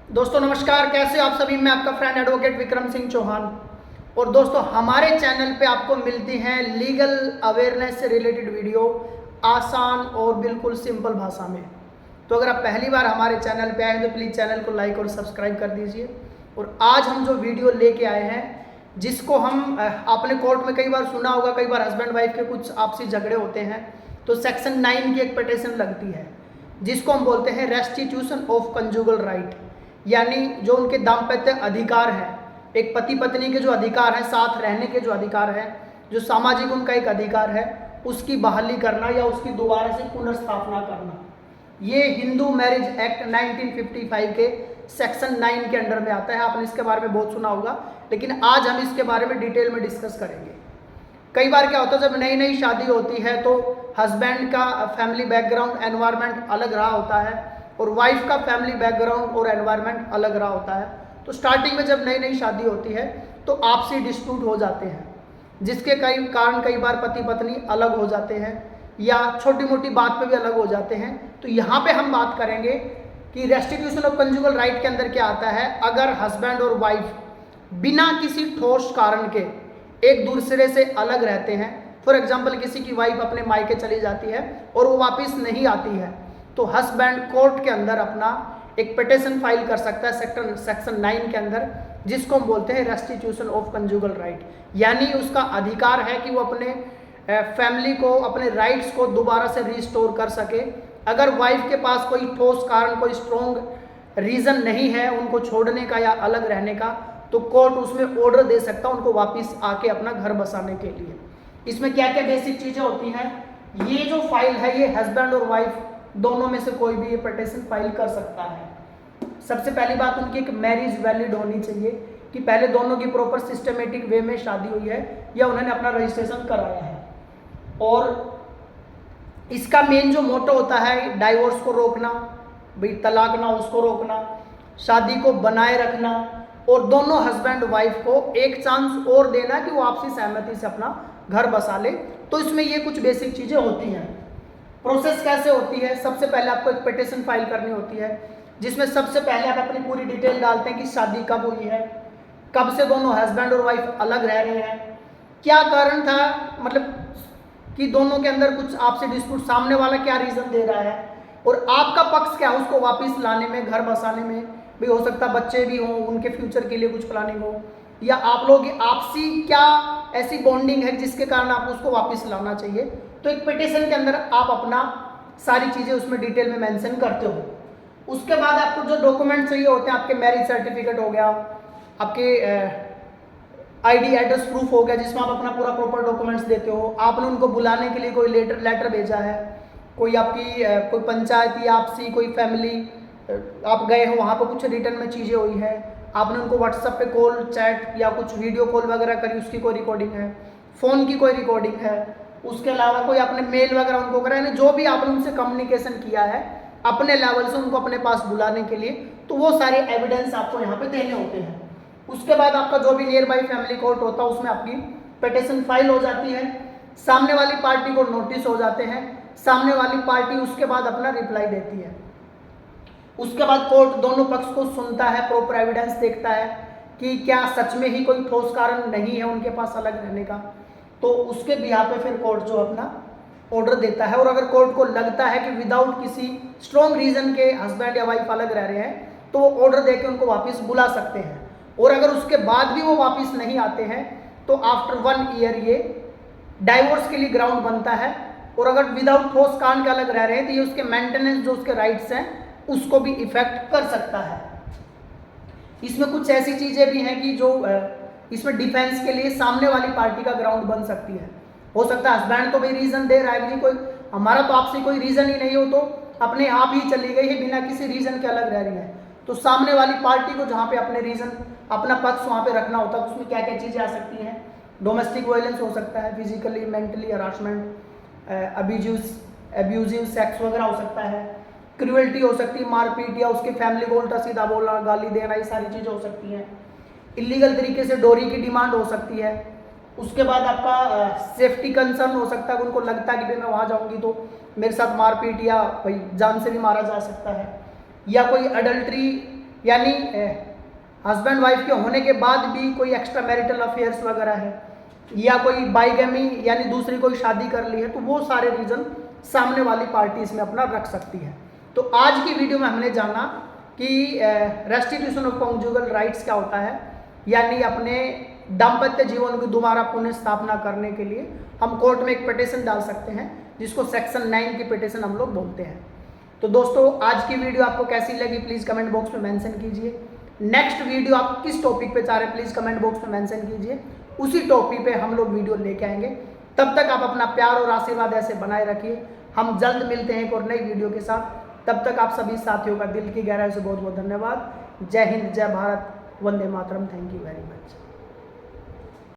दोस्तों नमस्कार, कैसे हो आप सभी। मैं आपका फ्रेंड एडवोकेट विक्रम सिंह चौहान। और दोस्तों हमारे चैनल पे आपको मिलती हैं लीगल अवेयरनेस से रिलेटेड वीडियो आसान और बिल्कुल सिंपल भाषा में। तो अगर आप पहली बार हमारे चैनल पे आए तो प्लीज़ चैनल को लाइक और सब्सक्राइब कर दीजिए। और आज हम जो वीडियो लेके आए हैं, जिसको हम आपने कोर्ट में कई बार सुना होगा, कई बार हस्बैंड वाइफ के कुछ आपसी झगड़े होते हैं तो सेक्शन 9 की एक पिटीशन लगती है, जिसको हम बोलते हैं रेस्टिट्यूशन ऑफ कंजुगल राइट, यानी जो उनके दाम्पत्य अधिकार है, एक पति पत्नी के जो अधिकार है, साथ रहने के जो अधिकार है, जो सामाजिक उनका एक अधिकार है, उसकी बहाली करना या उसकी दोबारा से पुनर्स्थापना करना। ये हिंदू मैरिज एक्ट 1955 के सेक्शन 9 के अंडर में आता है। आपने इसके बारे में बहुत सुना होगा, लेकिन आज हम इसके बारे में डिटेल में डिस्कस करेंगे। कई बार क्या होता है, जब नई नई शादी होती है तो हस्बैंड का फैमिली बैकग्राउंड एनवायरनमेंट अलग रहा होता है और वाइफ का फैमिली बैकग्राउंड और एनवायरनमेंट अलग रहा होता है। तो स्टार्टिंग में जब नई नई शादी होती है तो आपसी डिस्प्यूट हो जाते हैं, जिसके कई कारण कई बार पति पत्नी अलग हो जाते हैं या छोटी मोटी बात पे भी अलग हो जाते हैं। तो यहाँ पे हम बात करेंगे कि रेस्टिट्यूशन ऑफ कंजुगल राइट के अंदर क्या आता है। अगर हस्बैंड और वाइफ बिना किसी ठोस कारण के एक दूसरे से अलग रहते हैं, फॉर एग्जाम्पल किसी की वाइफ अपने मायके चली जाती है और वो वापस नहीं आती है, तो हस्बैंड कोर्ट के अंदर अपना एक पिटीशन फाइल कर सकता है सेक्शन 9 के अंदर, जिसको हम बोलते हैं रेस्टिट्यूशन ऑफ कंजुगल राइट। यानी उसका अधिकार है कि वो अपने फैमिली को, अपने राइट्स को दोबारा से रिस्टोर कर सके। अगर वाइफ के पास कोई ठोस कारण, कोई स्ट्रॉन्ग रीज़न नहीं है उनको छोड़ने का या अलग रहने का, तो कोर्ट उसमें ऑर्डर दे सकता है उनको वापस आके अपना घर बसाने के लिए। इसमें क्या क्या बेसिक चीज़ें होती हैं। ये जो फाइल है ये हस्बैंड और वाइफ दोनों में से कोई भी ये पिटीशन फाइल कर सकता है। सबसे पहली बात, उनकी एक मैरिज वैलिड होनी चाहिए कि पहले दोनों की प्रॉपर सिस्टमेटिक वे में शादी हुई है या उन्होंने अपना रजिस्ट्रेशन कराया है। और इसका मेन जो मोटो होता है, डाइवोर्स को रोकना, भाई तलाक ना उसको रोकना, शादी को बनाए रखना और दोनों हस्बैंड वाइफ को एक चांस और देना कि वो आपसी सहमति से अपना घर बसा ले। तो इसमें ये कुछ बेसिक चीज़ें होती हैं। प्रोसेस कैसे होती है, सबसे पहले आपको एक पिटीशन फाइल करनी होती है, जिसमें सबसे पहले आप अपनी पूरी डिटेल डालते हैं कि शादी कब हुई है, कब से दोनों हस्बैंड और वाइफ अलग रह रहे हैं, क्या कारण था, मतलब कि दोनों के अंदर कुछ आपसे डिस्प्यूट, सामने वाला क्या रीज़न दे रहा है और आपका पक्ष क्या है उसको वापस लाने में, घर बसाने में। भी हो सकता बच्चे भी हों, उनके फ्यूचर के लिए कुछ प्लानिंग हो, या आप लोग आपसी क्या ऐसी बॉन्डिंग है जिसके कारण आप उसको वापस लाना चाहिए। तो एक पिटीशन के अंदर आप अपना सारी चीज़ें उसमें डिटेल में मेंशन करते हो। उसके बाद आपको जो डॉक्यूमेंट चाहिए होते हैं, आपके मैरिज सर्टिफिकेट हो गया, आपके आईडी एड्रेस प्रूफ हो गया, जिसमें आप अपना पूरा प्रॉपर डॉक्यूमेंट्स देते हो। आपने उनको बुलाने के लिए कोई लेटर भेजा है, कोई आपकी कोई पंचायत या आपसी कोई फैमिली आप गए हो, वहाँ पर कुछ रिटर्न में चीज़ें हुई है, आपने उनको व्हाट्सएप पे कॉल, चैट या कुछ वीडियो कॉल वगैरह करी, उसकी कोई रिकॉर्डिंग है, फ़ोन की कोई रिकॉर्डिंग है, उसके अलावा कोई आपने मेल वगैरह उनको करा, यानी जो भी आपने उनसे कम्युनिकेशन किया है अपने लेवल से उनको अपने पास बुलाने के लिए, तो वो सारे एविडेंस आपको यहाँ पे देने होते हैं। उसके बाद आपका जो भी नियर बाई फैमिली कोर्ट होता है उसमें आपकी पिटीशन फाइल हो जाती है, सामने वाली पार्टी को नोटिस हो जाते हैं, सामने वाली पार्टी उसके बाद अपना रिप्लाई देती है। उसके बाद कोर्ट दोनों पक्ष को सुनता है, प्रॉपर एविडेंस देखता है कि क्या सच में ही कोई ठोस कारण नहीं है उनके पास अलग रहने का, तो उसके बिहाफ पे फिर कोर्ट जो अपना ऑर्डर देता है। और अगर कोर्ट को लगता है कि विदाउट किसी स्ट्रॉन्ग रीजन के हस्बैंड या वाइफ अलग रह रहे हैं, तो वो ऑर्डर देके उनको वापस बुला सकते हैं। और अगर उसके बाद भी वो वापस नहीं आते हैं तो आफ्टर 1 ईयर ये डाइवोर्स के लिए ग्राउंड बनता है। और अगर विदाउट ठोस कारण के अलग रह रहे हैं तो ये उसके मेंटेनेंस, जो उसके राइट्स हैं, उसको भी इफेक्ट कर सकता है। इसमें कुछ ऐसी चीज़ें भी हैं कि जो इसमें डिफेंस के लिए सामने वाली पार्टी का ग्राउंड बन सकती है। हो सकता है हस्बैंड तो भाई रीज़न दे रहा है कि कोई हमारा तो आपसे कोई रीज़न ही नहीं हो, तो अपने आप ही चली गई है बिना किसी रीज़न के अलग रह रही है, तो सामने वाली पार्टी को जहाँ पे अपने रीज़न, अपना पक्ष वहाँ पे रखना होता है, तो उसमें क्या क्या चीज़ें आ सकती हैं। डोमेस्टिक वायलेंस हो सकता है, physically mentally harassment, abusive sex वगैरह हो सकता है, क्रूअल्टी हो सकती है, मारपीट या उसके फैमिली को उल्टा सीधा बोलना, गाली देना, ये सारी चीज़ें हो सकती हैं। इलीगल तरीके से डोरी की डिमांड हो सकती है। उसके बाद आपका सेफ्टी कंसर्न हो सकता है, उनको लगता है कि भाई मैं वहाँ जाऊँगी तो मेरे साथ मारपीट या भाई जान से भी मारा जा सकता है। या कोई अडल्ट्री यानी हस्बैंड वाइफ के होने के बाद भी कोई एक्स्ट्रा मैरिटल अफेयर्स वगैरह है, या कोई बाइगेमी यानी दूसरी कोई शादी कर ली है, तो वो सारे रीज़न सामने वाली पार्टी इसमें अपना रख सकती है। तो आज की वीडियो में हमने जाना कि रेस्टिट्यूशन ऑफ कॉन्जुगल राइट्स क्या होता है, यानी अपने दाम्पत्य जीवन की दोबारा पुनः स्थापना करने के लिए हम कोर्ट में एक पिटीशन डाल सकते हैं, जिसको सेक्शन 9 की पिटीशन हम लोग बोलते हैं। तो दोस्तों आज की वीडियो आपको कैसी लगी प्लीज़ कमेंट बॉक्स में मेंशन कीजिए। नेक्स्ट वीडियो आप किस टॉपिक पे चाह रहे हैं प्लीज़ कमेंट बॉक्स में मेंशन कीजिए, उसी टॉपिक पे हम लोग वीडियो लेके आएंगे। तब तक आप अपना प्यार और आशीर्वाद ऐसे बनाए रखिए। हम जल्द मिलते हैं एक और नई वीडियो के साथ। तब तक आप सभी साथियों का दिल की गहराई से बहुत बहुत धन्यवाद। जय हिंद, जय Bharat, Vande Mataram. Thank you very much.